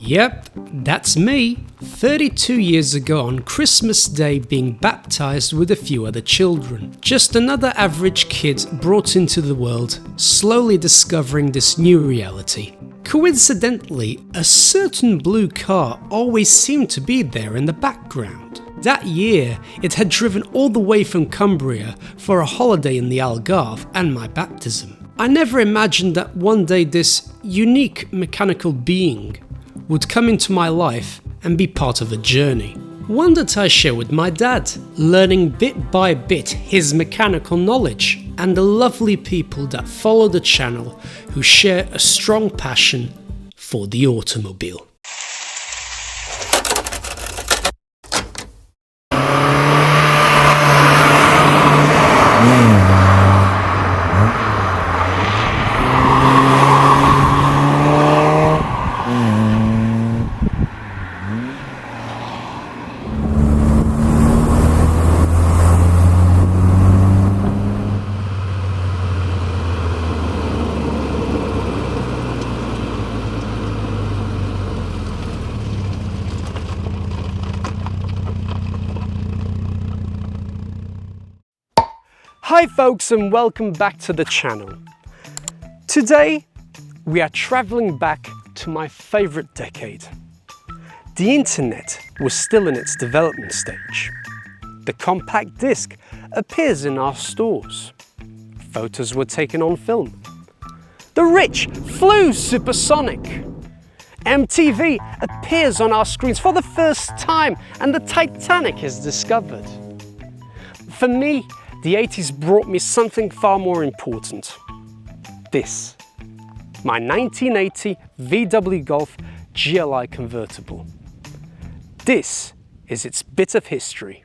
Yep, that's me, 32 years ago on Christmas Day being baptized with a few other children. Just another average kid brought into the world, slowly discovering this new reality. Coincidentally, a certain blue car always seemed to be there in the background. That year, it had driven all the way from Cumbria for a holiday in the Algarve and my baptism. I never imagined that one day this unique mechanical being would come into my life and be part of a journey. One that I share with my dad, learning bit by bit his mechanical knowledge, and the lovely people that follow the channel who share a strong passion for the automobile. Hi folks, and welcome back to the channel. Today we are traveling back to my favorite decade. The internet was still in its development stage. The compact disc appears in our stores. Photos were taken on film. The rich flew supersonic. MTV appears on our screens for the first time, and the Titanic is discovered. For me, the 80s brought me something far more important. This, my 1980 VW Golf GLi Convertible. This is its bit of history.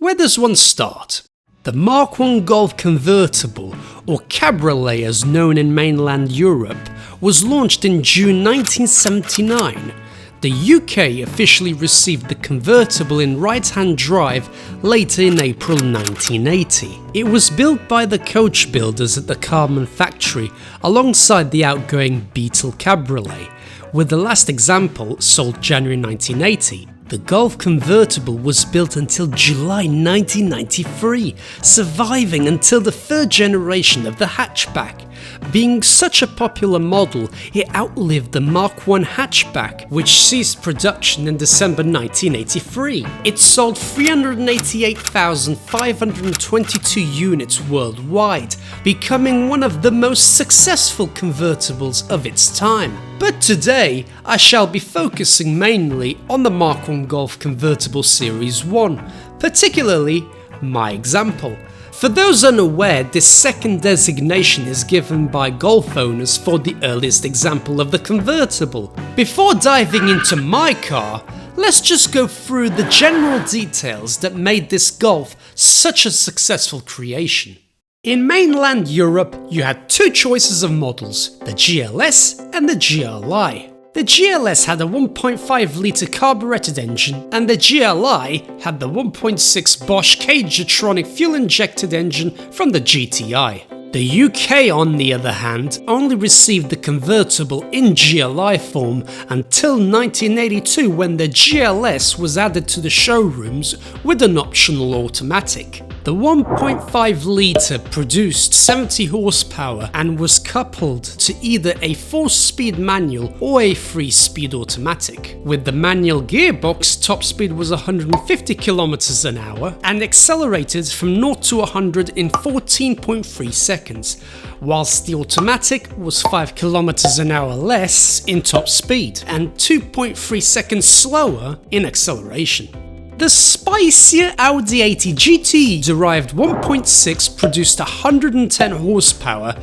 Where does one start? The Mark I Golf Convertible, or Cabriolet as known in mainland Europe, was launched in June 1979. The UK officially received the convertible in right-hand drive later in April 1980. It was built by the coach builders at the Carman factory alongside the outgoing Beetle Cabriolet, with the last example sold January 1980. The Golf Convertible was built until July 1993, surviving until the third generation of the hatchback. Being such a popular model, it outlived the Mark I hatchback, which ceased production in December 1983. It sold 388,522 units worldwide, becoming one of the most successful convertibles of its time. But today, I shall be focusing mainly on the Mark I Golf Convertible Series 1, particularly my example. For those unaware, this second designation is given by Golf owners for the earliest example of the convertible. Before diving into my car, let's just go through the general details that made this Golf such a successful creation. In mainland Europe, you had two choices of models, the GLS and the GLi. The GLS had a 1.5 litre carburetted engine, and the GLi had the 1.6 Bosch Cagetronic fuel-injected engine from the GTI. The UK, on the other hand, only received the convertible in GLi form until 1982, when the GLS was added to the showrooms with an optional automatic. The 1.5 litre produced 70 horsepower and was coupled to either a 4-speed manual or a 3-speed automatic. With the manual gearbox, top speed was 150 km an hour and accelerated from 0 to 100 in 14.3 seconds, whilst the automatic was 5 km an hour less in top speed and 2.3 seconds slower in acceleration. The spicier Audi 80 GT derived 1.6 produced 110 horsepower,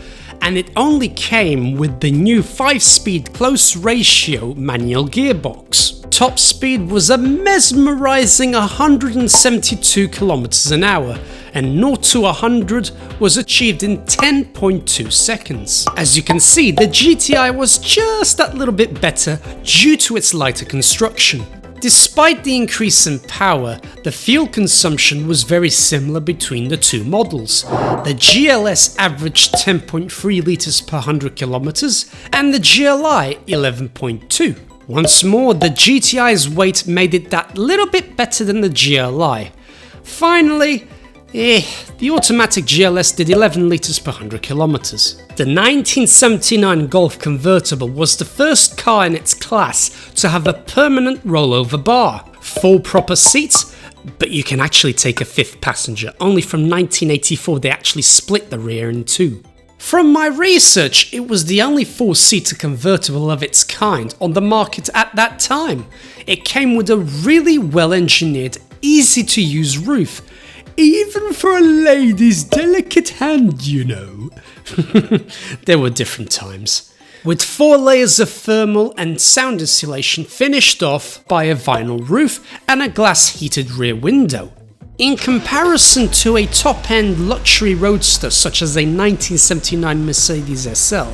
and it only came with the new 5-speed close ratio manual gearbox. top speed was a mesmerizing 172 kilometers an hour, and 0 to 100 was achieved in 10.2 seconds. As you can see, the GTI was just that little bit better due to its lighter construction. Despite the increase in power, the fuel consumption was very similar between the two models. The GLS averaged 10.3 litres per 100 kilometers and the GLi 11.2. Once more, the GTI's weight made it that little bit better than the GLi. Finally, the automatic GLS did 11 litres per 100 kilometers. The 1979 Golf Convertible was the first car in its class to have a permanent rollover bar, 4 proper seats, but you can actually take a 5th passenger. Only from 1984 they actually split the rear in 2. From my research, it was the only 4-seater convertible of its kind on the market at that time. It came with a really well engineered, easy to use roof. Even for a lady's delicate hand, you know. There were different times. With 4 layers of thermal and sound insulation finished off by a vinyl roof and a glass heated rear window. In comparison to a top-end luxury roadster such as a 1979 Mercedes SL,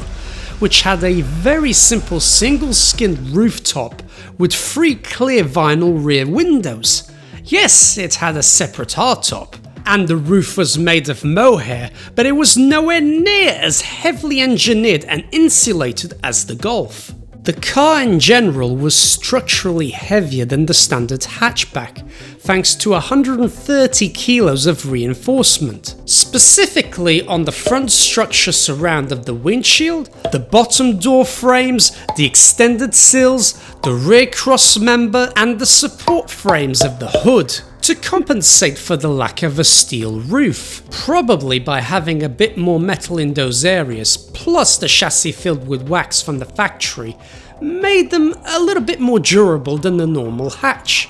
which had a very simple single-skinned rooftop with 3 clear vinyl rear windows. Yes, it had a separate hardtop, and the roof was made of mohair, but it was nowhere near as heavily engineered and insulated as the Golf. The car in general was structurally heavier than the standard hatchback, thanks to 130 kilos of reinforcement, specifically on the front structure surround of the windshield, the bottom door frames, the extended sills, the rear cross member and the support frames of the hood, to compensate for the lack of a steel roof, probably by having a bit more metal in those areas, plus the chassis filled with wax from the factory, made them a little bit more durable than the normal hatch.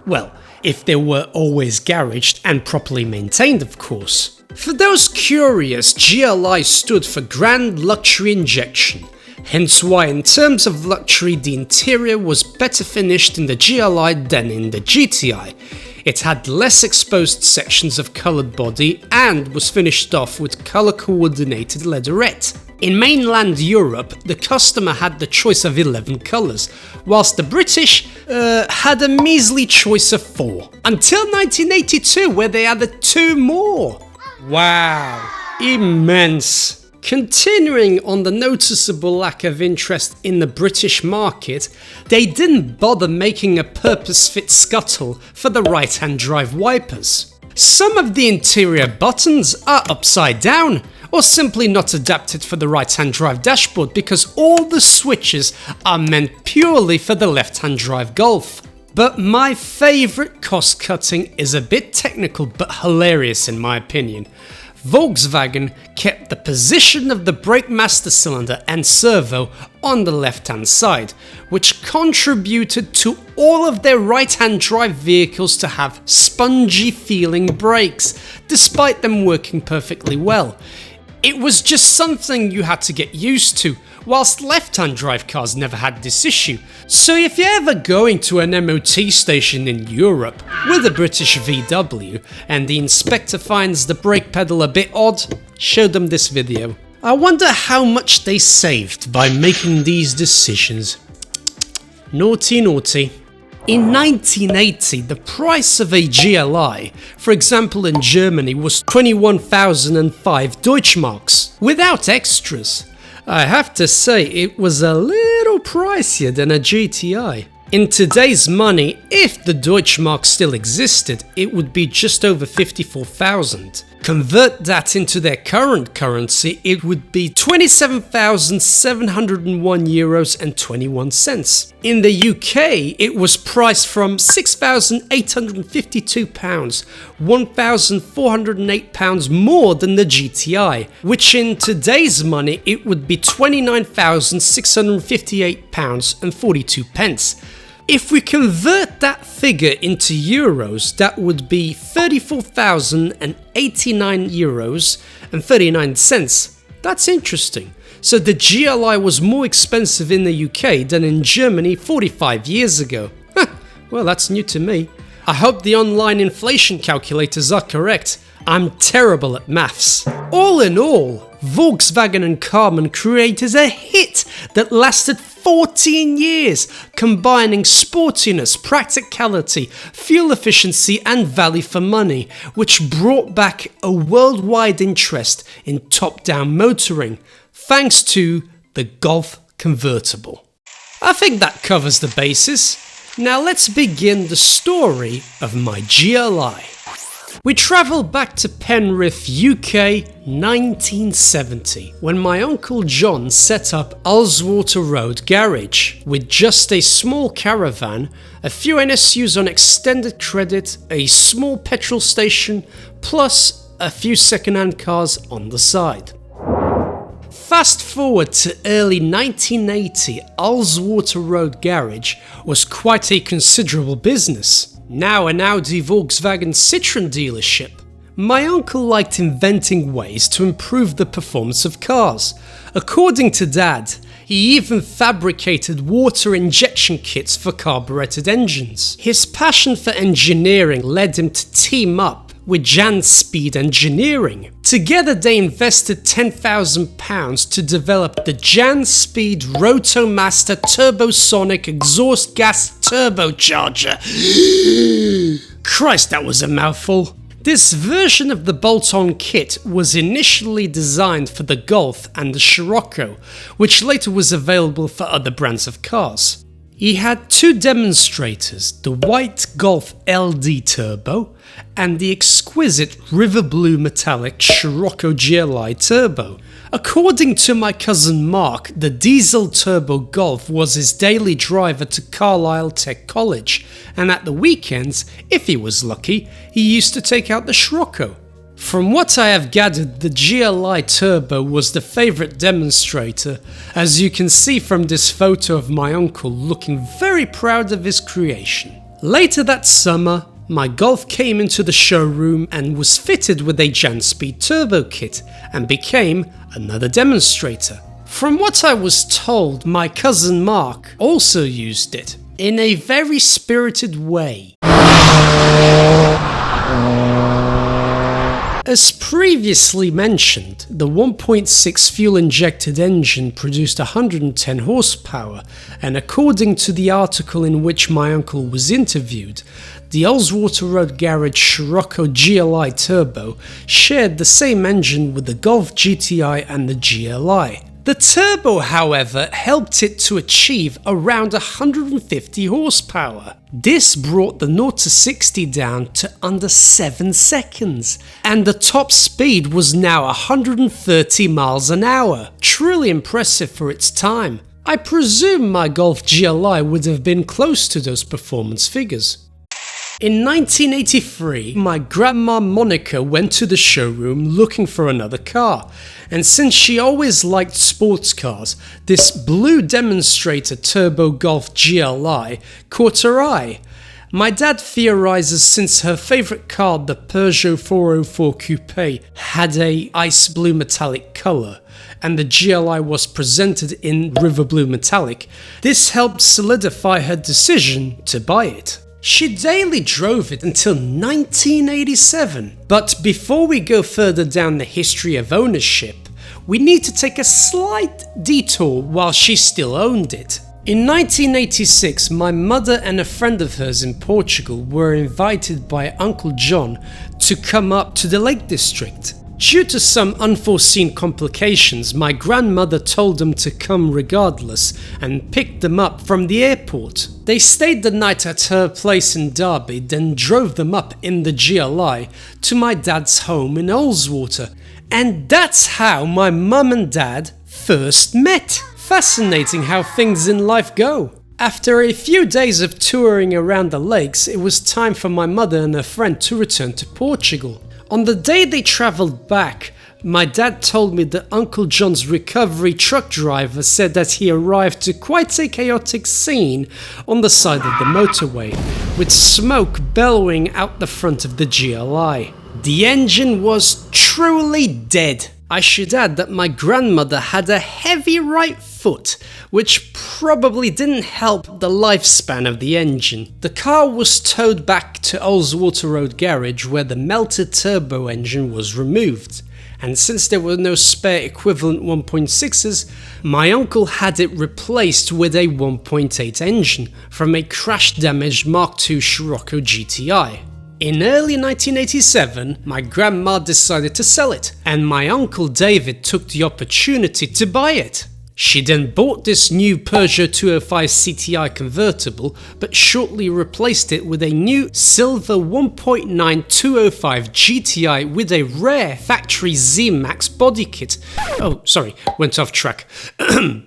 Well, if they were always garaged and properly maintained, of course. For those curious, GLi stood for Grand Luxury Injection, hence why in terms of luxury the interior was better finished in the GLi than in the GTI. It had less exposed sections of coloured body and was finished off with colour coordinated leatherette. In mainland Europe, the customer had the choice of 11 colours, whilst the British had a measly choice of 4. Until 1982, where they added 2 more. Wow, immense. Continuing on the noticeable lack of interest in the British market, they didn't bother making a purpose-fit scuttle for the right-hand drive wipers. Some of the interior buttons are upside down, or simply not adapted for the right-hand drive dashboard because all the switches are meant purely for the left-hand drive Golf. But my favourite cost cutting is a bit technical but hilarious in my opinion. Volkswagen kept the position of the brake master cylinder and servo on the left hand side, which contributed to all of their right hand drive vehicles to have spongy feeling brakes, despite them working perfectly well. It was just something you had to get used to, whilst left-hand drive cars never had this issue. So if you're ever going to an MOT station in Europe with a British VW and the inspector finds the brake pedal a bit odd, show them this video. I wonder how much they saved by making these decisions. Naughty naughty. In 1980, the price of a GLi, for example in Germany, was 21,005 Deutschmarks, without extras. I have to say it was a little pricier than a GTI. In today's money, if the Deutschmark still existed, it would be just over 54,000. Convert that into their current currency, it would be €27,701.21. In the UK, it was priced from £6,852, £1,408 more than the GTI, which in today's money, it would be £29,658.42. If we convert that figure into euros, that would be €34,089.39. That's interesting. So the GLi was more expensive in the UK than in Germany 45 years ago. Well, that's new to me. I hope the online inflation calculators are correct. I'm terrible at maths. All in all, Volkswagen and Carman created a hit that lasted 14 years, combining sportiness, practicality, fuel efficiency and value for money, which brought back a worldwide interest in top-down motoring, thanks to the Golf Convertible. I think that covers the basis. Now let's begin the story of my GLi. We travel back to Penrith, UK, 1970, when my Uncle John set up Ullswater Road Garage with just a small caravan, a few NSUs on extended credit, a small petrol station, plus a few second-hand cars on the side. Fast forward to early 1980, Ullswater Road Garage was quite a considerable business. Now an Audi, Volkswagen, Citroën dealership. My uncle liked inventing ways to improve the performance of cars. According to Dad, he even fabricated water injection kits for carburetted engines. His passion for engineering led him to team up with JANSPEED Engineering. Together they invested £10,000 to develop the JANSPEED Rotomaster Turbosonic Exhaust Gas Turbocharger. Christ, that was a mouthful. This version of the bolt-on kit was initially designed for the Golf and the Scirocco, which later was available for other brands of cars. He had two demonstrators, the white Golf LD Turbo and the exquisite river blue metallic Scirocco GLi Turbo. According to my cousin Mark, the diesel turbo Golf was his daily driver to Carlisle Tech College, and at the weekends, if he was lucky, he used to take out the Scirocco. From what I have gathered, the GLi Turbo was the favourite demonstrator, as you can see from this photo of my uncle looking very proud of his creation. Later that summer, my Golf came into the showroom and was fitted with a JANSPEED Turbo kit and became another demonstrator. From what I was told, my cousin Mark also used it in a very spirited way. As previously mentioned, the 1.6 fuel-injected engine produced 110 horsepower, and according to the article in which my uncle was interviewed, the Ullswater Road Garage Scirocco GLi Turbo shared the same engine with the Golf GTI and the GLi. The turbo, however, helped it to achieve around 150 horsepower. This brought the 0 to 60 down to under 7 seconds, and the top speed was now 130 miles an hour. Truly impressive for its time. I presume my Golf GLi would have been close to those performance figures. In 1983, my grandma Monica went to the showroom looking for another car, and since she always liked sports cars, this blue demonstrator turbo Golf GLi caught her eye. My dad theorizes since her favourite car, the Peugeot 404 Coupe, had a ice blue metallic colour, and the GLi was presented in river blue metallic, this helped solidify her decision to buy it. She daily drove it until 1987, but before we go further down the history of ownership, we need to take a slight detour while she still owned it. In 1986, my mother and a friend of hers in Portugal were invited by Uncle John to come up to the Lake District. Due to some unforeseen complications, my grandmother told them to come regardless and picked them up from the airport. They stayed the night at her place in Derby, then drove them up in the GLi to my dad's home in Ullswater. And that's how my mum and dad first met. Fascinating how things in life go. After a few days of touring around the lakes, it was time for my mother and her friend to return to Portugal. On the day they travelled back, my dad told me that Uncle John's recovery truck driver said that he arrived to quite a chaotic scene on the side of the motorway, with smoke bellowing out the front of the GLi. The engine was truly dead. I should add that my grandmother had a heavy right foot, which probably didn't help the lifespan of the engine. The car was towed back to Ullswater Road garage where the melted turbo engine was removed, and since there were no spare equivalent 1.6s, my uncle had it replaced with a 1.8 engine from a crash-damaged Mark II Scirocco GTI. In early 1987, my grandma decided to sell it, and my uncle David took the opportunity to buy it. She then bought this new Peugeot 205 CTI convertible, but shortly replaced it with a new silver 1.9 205 GTI with a rare factory Z-Max body kit. Oh, sorry, went off track.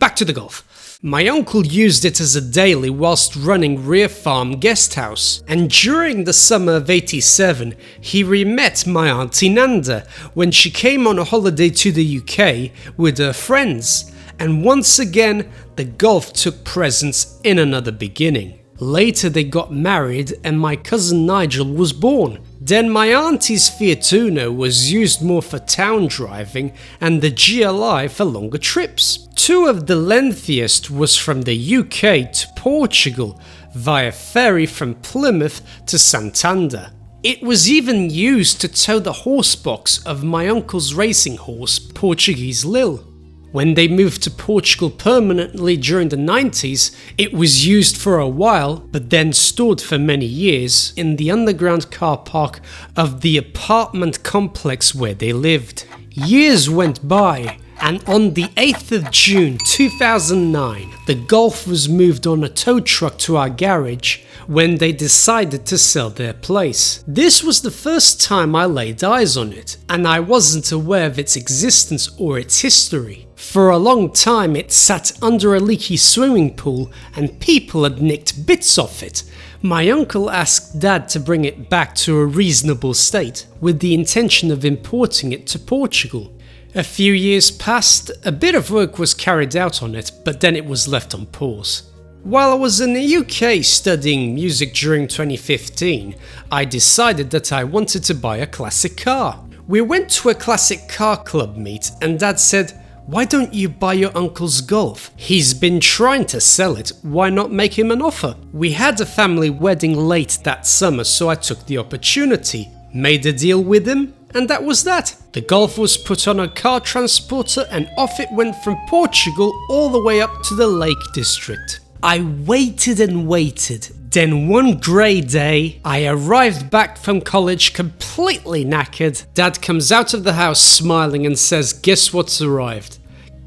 Back to the Golf. My uncle used it as a daily whilst running Rear Farm Guest House, and during the summer of '87 he re-met my auntie Nanda when she came on a holiday to the UK with her friends, and once again the Golf took precedence in another beginning. Later they got married and my cousin Nigel was born. Then my auntie's Fiat Uno was used more for town driving and the GLi for longer trips. Two of the lengthiest was from the UK to Portugal via ferry from Plymouth to Santander. It was even used to tow the horse box of my uncle's racing horse, Portuguese Lil. When they moved to Portugal permanently during the 90s, it was used for a while, but then stored for many years in the underground car park of the apartment complex where they lived. Years went by, and on the 8th of June 2009, the Golf was moved on a tow truck to our garage when they decided to sell their place. This was the first time I laid eyes on it, and I wasn't aware of its existence or its history. For a long time it sat under a leaky swimming pool and people had nicked bits off it. My uncle asked Dad to bring it back to a reasonable state with the intention of importing it to Portugal. A few years passed, a bit of work was carried out on it, but then it was left on pause. While I was in the UK studying music during 2015, I decided that I wanted to buy a classic car. We went to a classic car club meet and Dad said, "Why don't you buy your uncle's Golf? He's been trying to sell it, why not make him an offer?" We had a family wedding late that summer, so I took the opportunity, made a deal with him, and that was that. The Golf was put on a car transporter and off it went from Portugal all the way up to the Lake District. I waited and waited. Then one grey day, I arrived back from college completely knackered. Dad comes out of the house smiling and says, "Guess what's arrived?"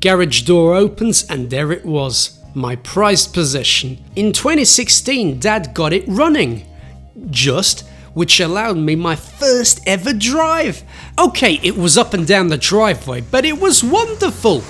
Garage door opens and there it was, my prized possession. In 2016, Dad got it running. Which allowed me my first ever drive. Okay, it was up and down the driveway, but it was wonderful.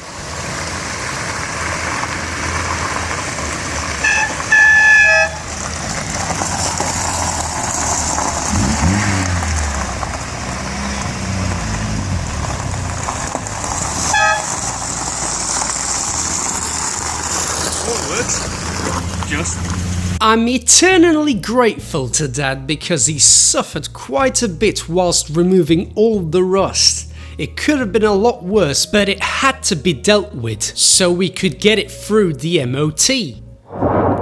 I'm eternally grateful to Dad because he suffered quite a bit whilst removing all the rust. It could have been a lot worse, but it had to be dealt with so we could get it through the MOT.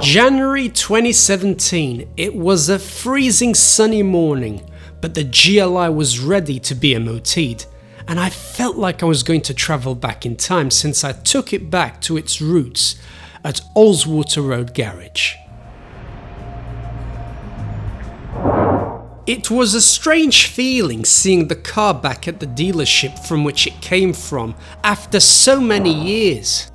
January 2017, it was a freezing sunny morning, but the GLi was ready to be MOT'd, and I felt like I was going to travel back in time since I took it back to its roots at Ullswater Road Garage. It was a strange feeling seeing the car back at the dealership from which it came from after so many years.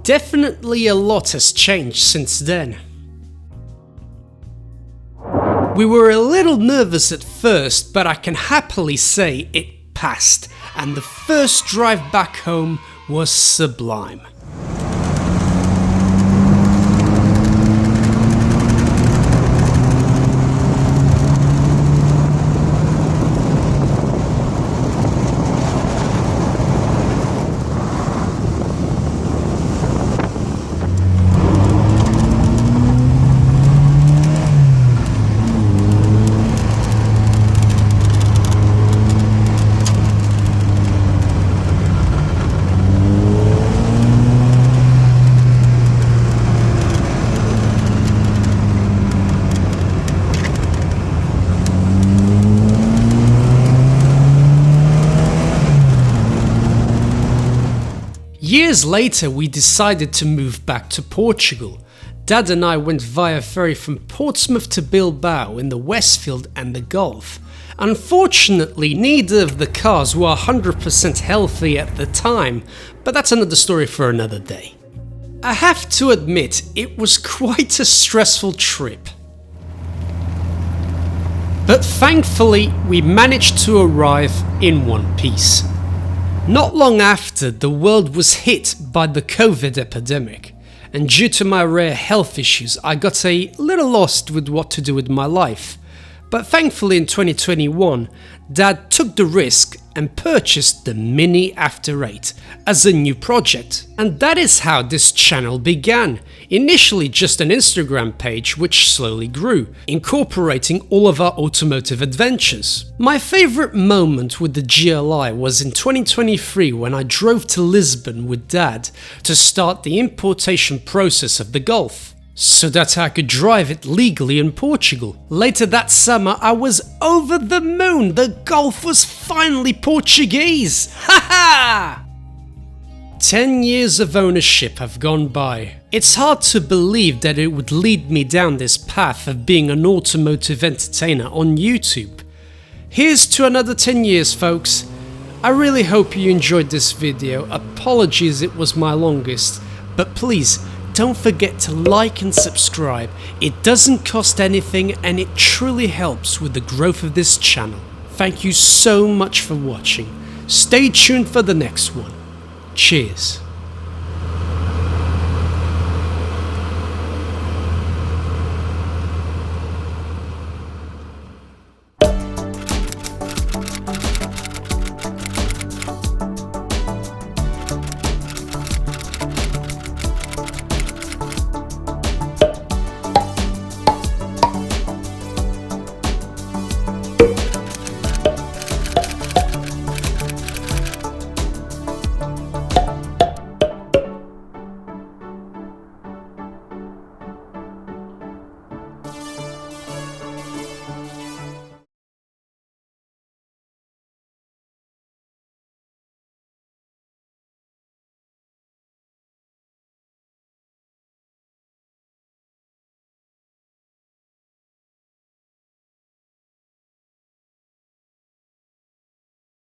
Definitely a lot has changed since then. We were a little nervous at first, but I can happily say it passed, and the first drive back home was sublime. Years later, we decided to move back to Portugal. Dad and I went via ferry from Portsmouth to Bilbao in the Westfield and the Gulf. Unfortunately, neither of the cars were 100% healthy at the time, but that's another story for another day. I have to admit, it was quite a stressful trip. But thankfully, we managed to arrive in one piece. Not long after, the world was hit by the COVID epidemic, and due to my rare health issues, I got a little lost with what to do with my life. But thankfully in 2021, Dad took the risk and purchased the Mini After 8 as a new project. And that is how this channel began. Initially just an Instagram page which slowly grew, incorporating all of our automotive adventures. My favourite moment with the GLi was in 2023 when I drove to Lisbon with Dad to start the importation process of the Golf, so that I could drive it legally in Portugal. Later that summer I was over the moon, the Golf was finally Portuguese! Haha! 10 years of ownership have gone by. It's hard to believe that it would lead me down this path of being an automotive entertainer on YouTube. Here's to another 10 years, folks. I really hope you enjoyed this video. Apologies it was my longest, but please don't forget to like and subscribe. It doesn't cost anything and it truly helps with the growth of this channel. Thank you so much for watching. Stay tuned for the next one. Cheers.